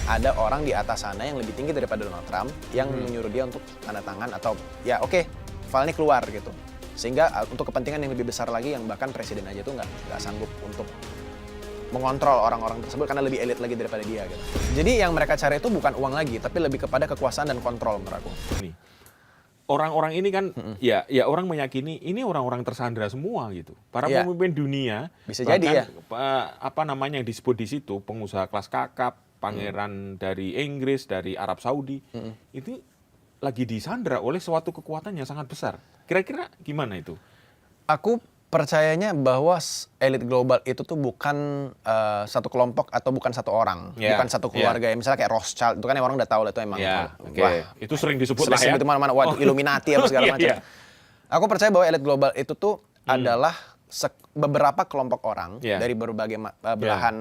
ada orang di atas sana yang lebih tinggi daripada Donald Trump yang menyuruh dia untuk tanda tangan atau ya oke, file ini keluar gitu. Sehingga untuk kepentingan yang lebih besar lagi yang bahkan presiden aja tuh nggak sanggup untuk mengontrol orang-orang tersebut karena lebih elit lagi daripada dia gitu. Jadi yang mereka cari itu bukan uang lagi, tapi lebih kepada kekuasaan dan kontrol menurut aku. Orang-orang ini kan, ya orang meyakini ini orang-orang tersandra semua gitu. Para pemimpin dunia, bisa bahkan, jadi ya. Apa namanya yang disebut di situ, pengusaha kelas kakap, pangeran dari Inggris, dari Arab Saudi, itu lagi disandra oleh suatu kekuatan yang sangat besar. Kira-kira gimana itu? Aku percayanya bahwa elit global itu tuh bukan satu kelompok atau bukan satu orang, bukan satu keluarga. Misalnya kayak Rothschild, itu kan yang orang udah tahu lah itu emang. Wah, itu sering disebut lah ya. Itu mana-mana, waduh Illuminati apa segala macam. Aku percaya bahwa elit global itu tuh adalah beberapa kelompok orang dari berbagai belahan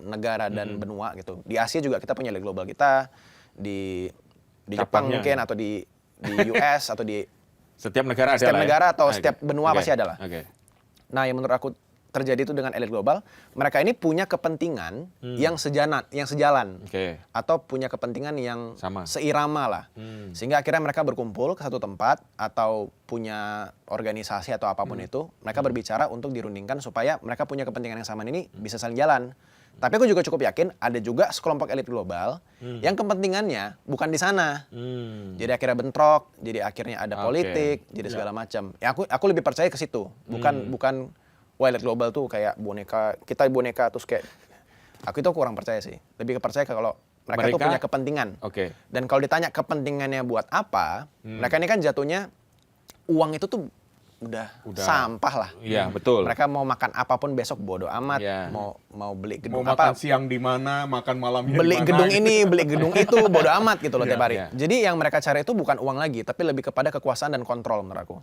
negara dan benua gitu. Di Asia juga kita punya elit global kita, di Jepang mungkin atau di US atau di setiap negara ada setiap negara ya? atau setiap benua pasti ada lah. Okay. Nah, yang menurut aku terjadi itu dengan elit global, mereka ini punya kepentingan yang sejalan, atau punya kepentingan yang seirama lah. Sehingga akhirnya mereka berkumpul ke satu tempat atau punya organisasi atau apapun itu, mereka berbicara untuk dirundingkan supaya mereka punya kepentingan yang sama ini bisa saling jalan. Tapi aku juga cukup yakin ada juga sekelompok elit global yang kepentingannya bukan di sana. Jadi akhirnya bentrok, jadi akhirnya ada politik, jadi segala macam. Ya aku lebih percaya ke situ. Bukan elit global tuh kayak boneka, kita boneka terus kayak aku kurang percaya sih. Lebih percaya kalau mereka tuh punya kepentingan. Dan kalau ditanya kepentingannya buat apa, mereka ini kan jatuhnya uang itu tuh udah sampah lah. Iya, betul. Mereka mau makan apapun besok bodo amat, mau beli gedung mau makan siang di mana, makan malamnya beli di mana. Gedung ini, beli gedung itu, bodo amat gitu loh tiap hari. Jadi yang mereka cari itu bukan uang lagi, tapi lebih kepada kekuasaan dan kontrol menurut aku.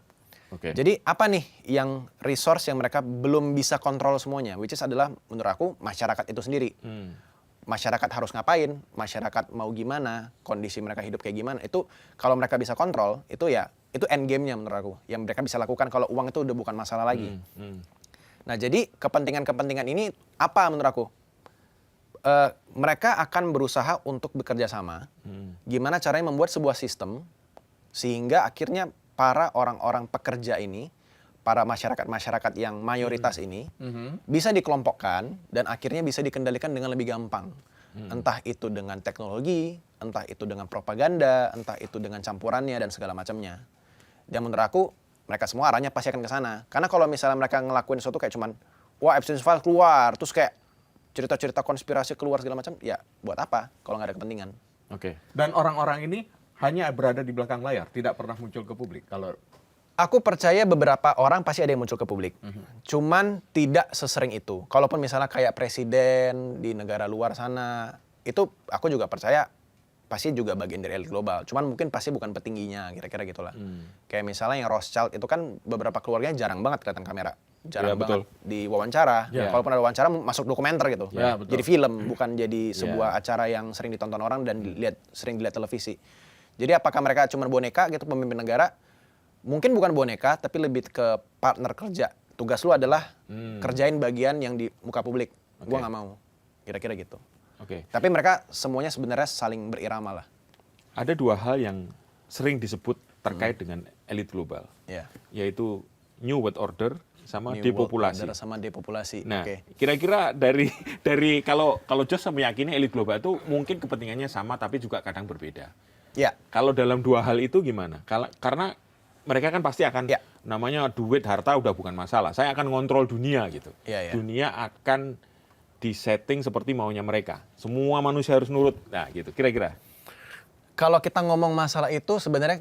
Jadi apa nih yang resource yang mereka belum bisa kontrol semuanya, which is adalah menurut aku masyarakat itu sendiri. Masyarakat harus ngapain, masyarakat mau gimana, kondisi mereka hidup kayak gimana, itu kalau mereka bisa kontrol, itu end game-nya menurut aku, yang mereka bisa lakukan kalau uang itu udah bukan masalah lagi. Nah jadi kepentingan-kepentingan ini apa menurut aku? Mereka akan berusaha untuk bekerja sama, gimana caranya membuat sebuah sistem, sehingga akhirnya para orang-orang pekerja ini, para masyarakat-masyarakat yang mayoritas ini, bisa dikelompokkan dan akhirnya bisa dikendalikan dengan lebih gampang. Entah itu dengan teknologi, entah itu dengan propaganda, entah itu dengan campurannya dan segala macamnya. Dan menurut aku, mereka semua arahnya pasti akan ke sana. Karena kalau misalnya mereka ngelakuin sesuatu kayak cuman, wah Epstein Files keluar, terus kayak cerita-cerita konspirasi keluar segala macam, ya buat apa kalau nggak ada kepentingan. Dan orang-orang ini hanya berada di belakang layar, tidak pernah muncul ke publik. Kalau aku percaya beberapa orang pasti ada yang muncul ke publik. Cuman tidak sesering itu. Kalaupun misalnya kayak presiden di negara luar sana, itu aku juga percaya pasti juga bagian dari elit global. Cuman mungkin pasti bukan petingginya, kira-kira gitulah. Kayak misalnya yang Rothschild itu kan beberapa keluarganya jarang banget kelihatan kamera. Jarang banget di wawancara. Kalaupun ada wawancara masuk dokumenter gitu. Jadi film, bukan jadi sebuah acara yang sering ditonton orang dan sering dilihat televisi. Jadi apakah mereka cuma boneka gitu pemimpin negara? Mungkin bukan boneka, tapi lebih ke partner kerja. Tugas lu adalah kerjain bagian yang di muka publik. Gua nggak mau. Kira-kira gitu. Tapi mereka semuanya sebenarnya saling berirama lah. Ada dua hal yang sering disebut terkait dengan elit global, yaitu New World Order sama depopulasi. Nah, kira-kira dari kalau Jos meyakini elit global itu mungkin kepentingannya sama tapi juga kadang berbeda. Kalau dalam dua hal itu gimana? Karena mereka kan pasti akan namanya duit, harta udah bukan masalah. Saya akan ngontrol dunia gitu. Dunia akan disetting seperti maunya mereka. Semua manusia harus nurut. Nah, gitu. Kira-kira. Kalau kita ngomong masalah itu sebenarnya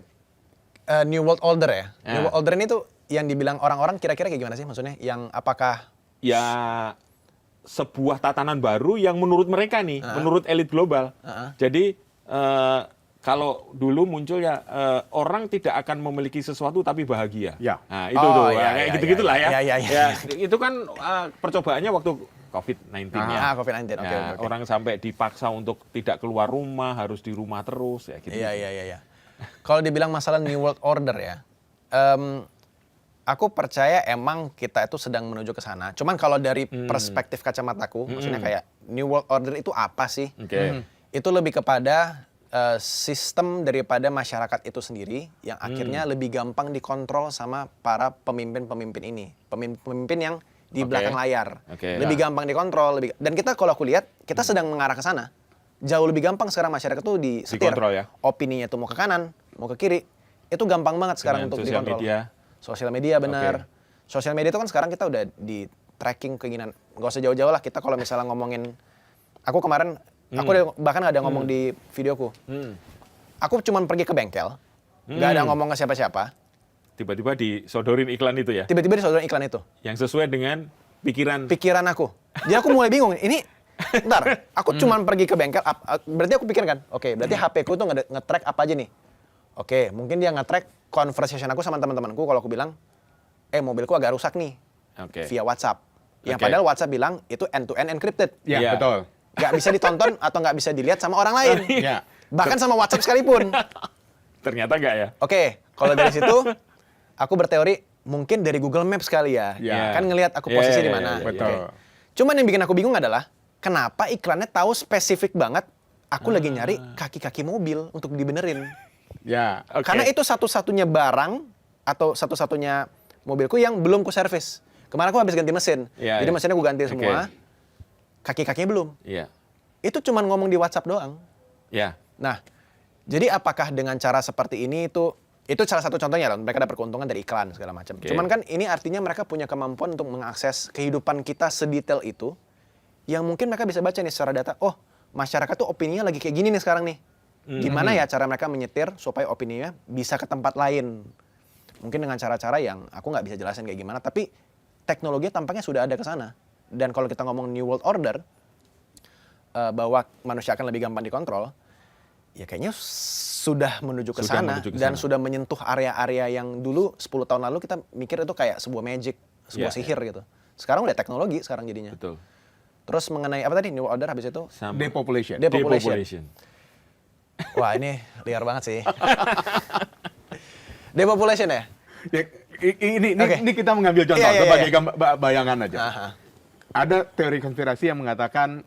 New World Order ya. New World Order ini tuh yang dibilang orang-orang kira-kira kayak gimana sih maksudnya? Yang apakah ya sebuah tatanan baru yang menurut mereka nih, menurut elit global. Jadi kalau dulu muncul orang tidak akan memiliki sesuatu tapi bahagia. Nah, itu kayak gitu-gitulah ya. Itu kan percobaannya waktu COVID-19 ya. COVID-19. Orang sampai dipaksa untuk tidak keluar rumah, harus di rumah terus ya gitu. Iya. Kalau dibilang masalah New World Order ya, aku percaya emang kita itu sedang menuju ke sana. Cuman kalau dari perspektif kacamataku, maksudnya kayak New World Order itu apa sih? Itu lebih kepada sistem daripada masyarakat itu sendiri yang akhirnya lebih gampang dikontrol sama para pemimpin-pemimpin ini. Pemimpin yang di belakang layar. Lebih gampang dikontrol. Dan kita kalau aku lihat, kita sedang mengarah ke sana. Jauh lebih gampang sekarang masyarakat tuh disetir. Ya? Opininya tuh mau ke kanan, mau ke kiri. Itu gampang banget sekarang untuk dikontrol. Sosial media benar. Sosial media itu kan sekarang kita udah di tracking keinginan. Gak usah jauh-jauh lah kita kalau misalnya ngomongin. Aku kemarin, aku bahkan ada ngomong di videoku. Aku cuma pergi ke bengkel, nggak ada ngomong ke siapa-siapa. Tiba-tiba disodorin iklan itu ya? Tiba-tiba disodorin iklan itu. Yang sesuai dengan pikiran aku. Jadi aku mulai bingung, ini, bentar, aku cuma pergi ke bengkel, berarti aku pikir kan, oke, berarti HP ku tuh nge-track apa aja nih? Oke, mungkin dia nge-track conversation aku sama teman-temanku kalau aku bilang, mobilku agak rusak nih, via WhatsApp. Yang padahal WhatsApp bilang itu end-to-end encrypted. Iya, betul. Nggak bisa ditonton atau nggak bisa dilihat sama orang lain. Bahkan sama WhatsApp sekalipun. Ternyata nggak ya? Oke, kalau dari situ, aku berteori mungkin dari Google Maps kali ya. Kan ngelihat aku posisi di mana. Betul. Cuman yang bikin aku bingung adalah, kenapa iklannya tahu spesifik banget aku lagi nyari kaki-kaki mobil untuk dibenerin. Karena itu satu-satunya barang atau satu-satunya mobilku yang belum ku servis. Kemarin aku habis ganti mesin. Jadi mesinnya aku ganti semua. Kaki-kakinya belum. Itu cuman ngomong di WhatsApp doang. Nah, jadi apakah dengan cara seperti ini itu salah satu contohnya loh, mereka dapat keuntungan dari iklan segala macam. Cuman kan ini artinya mereka punya kemampuan untuk mengakses kehidupan kita sedetail itu yang mungkin mereka bisa baca nih secara data. Oh, masyarakat tuh opininya lagi kayak gini nih sekarang nih. Gimana ya cara mereka menyetir supaya opininya bisa ke tempat lain. Mungkin dengan cara-cara yang aku nggak bisa jelasin kayak gimana, tapi teknologi tampaknya sudah ada ke sana. Dan kalau kita ngomong New World Order, bahwa manusia akan lebih gampang dikontrol, ya kayaknya sudah menuju ke sana dan sudah menyentuh area-area yang dulu 10 tahun lalu kita mikir itu kayak sebuah magic, sebuah sihir gitu. Sekarang udah teknologi sekarang jadinya. Betul. Terus mengenai apa tadi New World Order habis itu? Depopulation. Wah, ini liar banget sih. Depopulation ya? Ini kita mengambil contoh sebagai bayangan aja. Ada teori konspirasi yang mengatakan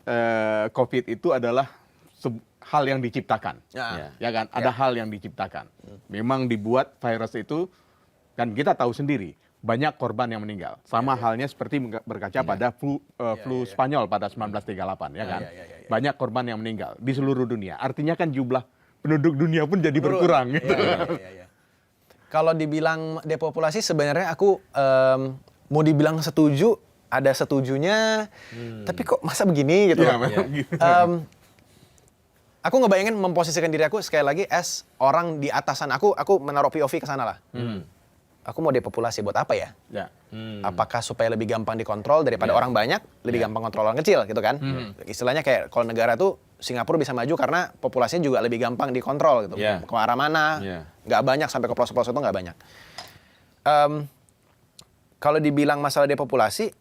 COVID itu adalah hal yang diciptakan, ya kan? Ada hal yang diciptakan. Memang dibuat virus itu, kan kita tahu sendiri banyak korban yang meninggal. Sama halnya seperti berkaca pada flu Spanyol pada 1938, ya kan? Banyak korban yang meninggal di seluruh dunia. Artinya kan jumlah penduduk dunia pun jadi berkurang. Gitu. Kalau dibilang depopulasi sebenarnya aku mau dibilang setuju, ada setujunya, tapi kok masa begini gitu. Aku ngebayangin memposisikan diri aku sekali lagi as orang di atasan aku menaruh POV ke sana lah. Aku mau depopulasi buat apa ya? Apakah supaya lebih gampang dikontrol daripada orang banyak, lebih gampang kontrol orang kecil gitu kan? Istilahnya kayak kalau negara tuh Singapura bisa maju karena populasinya juga lebih gampang dikontrol gitu. Ke arah mana, nggak banyak sampai ke pelosok-pelosok itu nggak banyak. Kalau dibilang masalah depopulasi,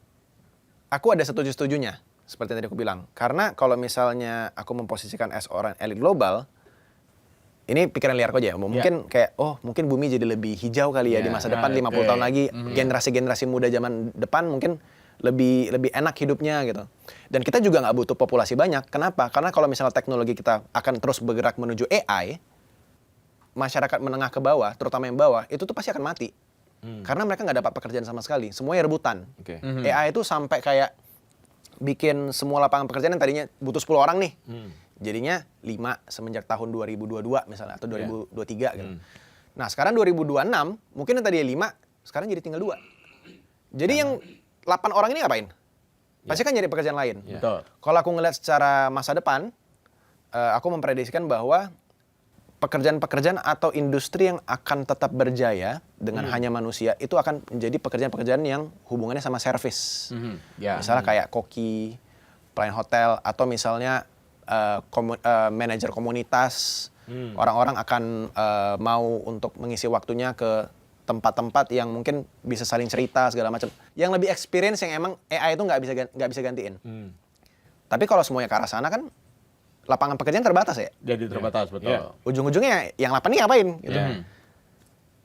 aku ada setuju-setujunya. Seperti yang tadi aku bilang. Karena kalau misalnya aku memposisikan as orang elit global, ini pikiran liar aja ya. Mungkin kayak, mungkin bumi jadi lebih hijau kali ya di masa depan, 50 tahun lagi. Generasi-generasi muda zaman depan mungkin lebih enak hidupnya gitu. Dan kita juga nggak butuh populasi banyak. Kenapa? Karena kalau misalnya teknologi kita akan terus bergerak menuju AI, masyarakat menengah ke bawah, terutama yang bawah, itu tuh pasti akan mati. Karena mereka nggak dapat pekerjaan sama sekali. Semuanya rebutan. AI itu sampai kayak bikin semua lapangan pekerjaan yang tadinya butuh 10 orang nih. Jadinya 5 semenjak tahun 2022 misalnya, atau 2023 gitu. Nah sekarang 2026, mungkin yang tadinya 5, sekarang jadi tinggal 2. Jadi yang 8 orang ini ngapain? Pasti kan nyari pekerjaan lain. Kalau aku ngeliat secara masa depan, aku memprediksikan bahwa pekerjaan-pekerjaan atau industri yang akan tetap berjaya dengan hanya manusia itu akan menjadi pekerjaan-pekerjaan yang hubungannya sama service. Misalnya kayak koki, pelayan hotel, atau misalnya manajer komunitas. Orang-orang akan mau untuk mengisi waktunya ke tempat-tempat yang mungkin bisa saling cerita segala macam. Yang lebih experience yang emang AI itu nggak bisa gantiin. Tapi kalau semuanya ke arah sana kan lapangan pekerjaan terbatas ya. Jadi terbatas, betul. Ujung-ujungnya yang 8 ini ngapain? Gitu.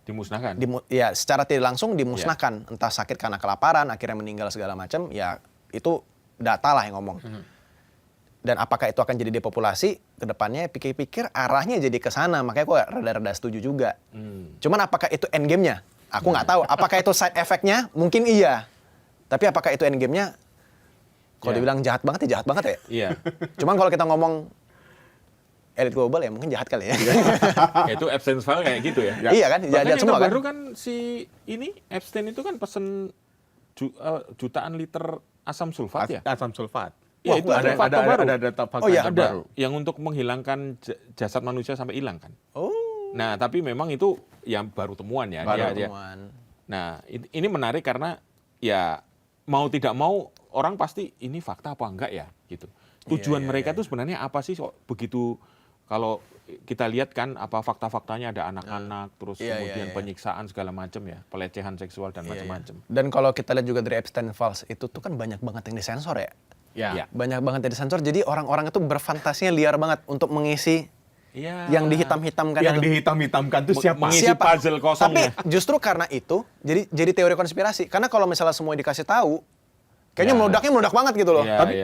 Dimusnahkan. Ya secara tidak langsung dimusnahkan. Entah sakit karena kelaparan, akhirnya meninggal segala macam. Ya itu data lah yang ngomong. Dan apakah itu akan jadi depopulasi? Kedepannya pikir-pikir arahnya jadi ke sana. Makanya gue rada-rada setuju juga. Cuman apakah itu endgame-nya? Aku nggak tahu. Apakah itu side effect-nya? Mungkin iya. Tapi apakah itu endgame-nya? Kalau dibilang jahat banget ya jahat banget ya. Iya. Cuman kalau kita ngomong elit global ya mungkin jahat kali ya. Itu Epstein file kayak gitu ya. Iya kan, jahat semua kan. Baru kan si ini Epstein itu kan pesen jutaan liter asam sulfat ya. Asam sulfat. Ya, itu ada fakta baru. Ada fakta baru. Yang untuk menghilangkan jasad manusia sampai hilang kan. Nah, tapi memang itu yang baru temuan ya. Temuan. Nah, ini menarik karena ya mau tidak mau orang pasti ini fakta apa enggak ya gitu. Tujuan mereka itu sebenarnya apa sih begitu kalau kita lihat kan apa fakta-faktanya ada anak-anak terus kemudian penyiksaan segala macam ya, pelecehan seksual dan macam-macam. Dan kalau kita lihat juga dari Epstein Files itu tuh kan banyak banget yang disensor ya. Banyak banget yang disensor. Jadi orang-orang itu berfantasinya liar banget untuk mengisi yang dihitam-hitamkan. Yang dihitam-hitamkan itu siapa? Mengisi puzzle kosongnya. Tapi justru karena itu jadi teori konspirasi. Karena kalau misalnya semua dikasih tahu, kayaknya meledak banget gitu loh. Tapi